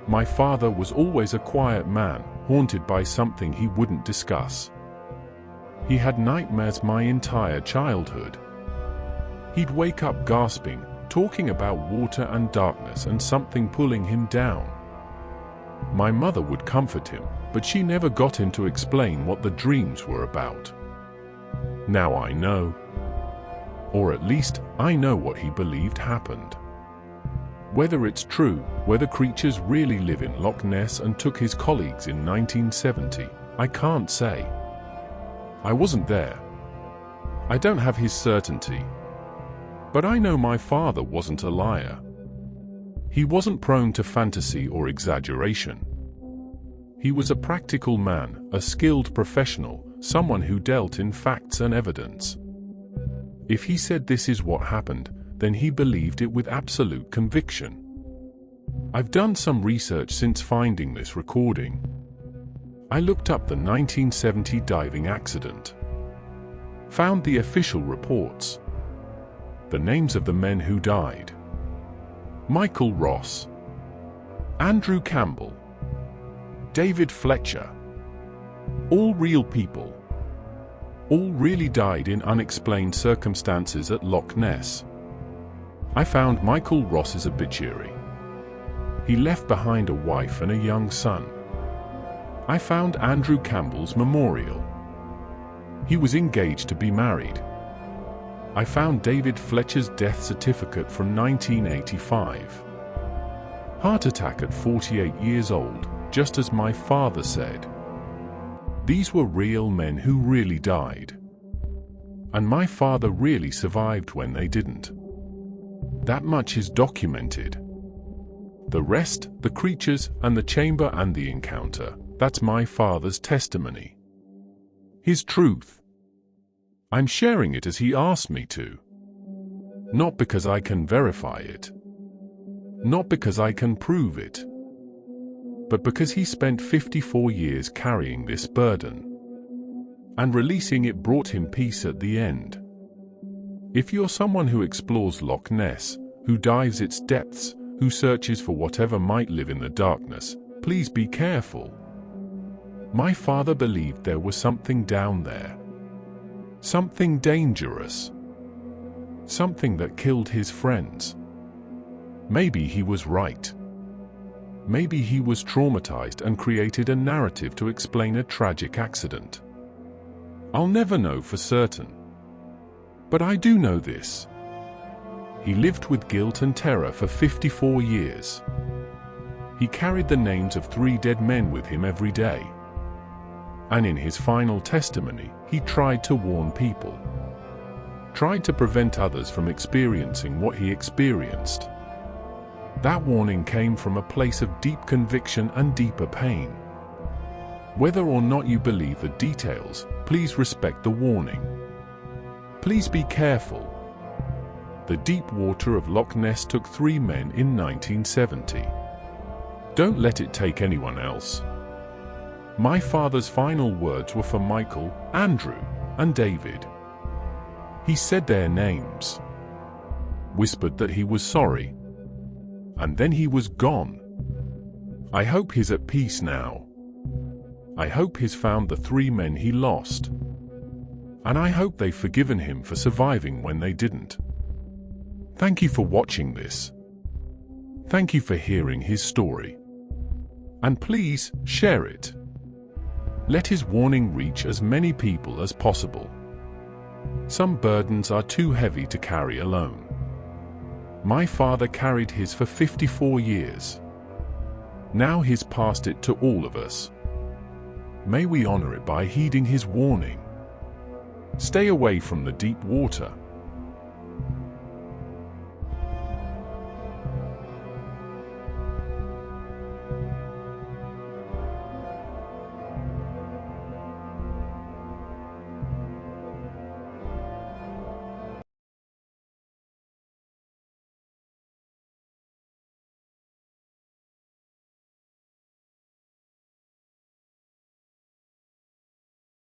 My father was always a quiet man, haunted by something he wouldn't discuss. He had nightmares my entire childhood. He'd wake up gasping, talking about water and darkness and something pulling him down. My mother would comfort him, but she never got him to explain what the dreams were about. Now I know. Or at least, I know what he believed happened. Whether it's true, whether creatures really live in Loch Ness and took his colleagues in 1970, I can't say. I wasn't there. I don't have his certainty. But I know my father wasn't a liar. He wasn't prone to fantasy or exaggeration. He was a practical man, a skilled professional, someone who dealt in facts and evidence. If he said this is what happened, then he believed it with absolute conviction. I've done some research since finding this recording. I looked up the 1970 diving accident. Found the official reports. The names of the men who died. Michael Ross. Andrew Campbell. David Fletcher. All real people. All really died in unexplained circumstances at Loch Ness. I found Michael Ross's obituary. He left behind a wife and a young son. I found Andrew Campbell's memorial. He was engaged to be married. I found David Fletcher's death certificate from 1985. Heart attack at 48 years old, just as my father said. These were real men who really died. And my father really survived when they didn't. That much is documented. The rest, the creatures and the chamber and the encounter, that's my father's testimony. His truth. I'm sharing it as he asked me to. Not because I can verify it. Not because I can prove it. But because he spent 54 years carrying this burden. And releasing it brought him peace at the end. If you're someone who explores Loch Ness, who dives its depths, who searches for whatever might live in the darkness, please be careful. My father believed there was something down there. Something dangerous. Something that killed his friends. Maybe he was right. Maybe he was traumatized and created a narrative to explain a tragic accident. I'll never know for certain. But I do know this. He lived with guilt and terror for 54 years. He carried the names of 3 dead men with him every day. And in his final testimony, he tried to warn people. Tried to prevent others from experiencing what he experienced. That warning came from a place of deep conviction and deeper pain. Whether or not you believe the details, please respect the warning. Please be careful. The deep water of Loch Ness took 3 men in 1970. Don't let it take anyone else. My father's final words were for Michael, Andrew, and David. He said their names. Whispered that he was sorry. And then he was gone. I hope he's at peace now. I hope he's found the 3 men he lost. And I hope they've forgiven him for surviving when they didn't. Thank you for watching this. Thank you for hearing his story. And please, share it. Let his warning reach as many people as possible. Some burdens are too heavy to carry alone. My father carried his for 54 years. Now he's passed it to all of us. May we honor it by heeding his warning. Stay away from the deep water.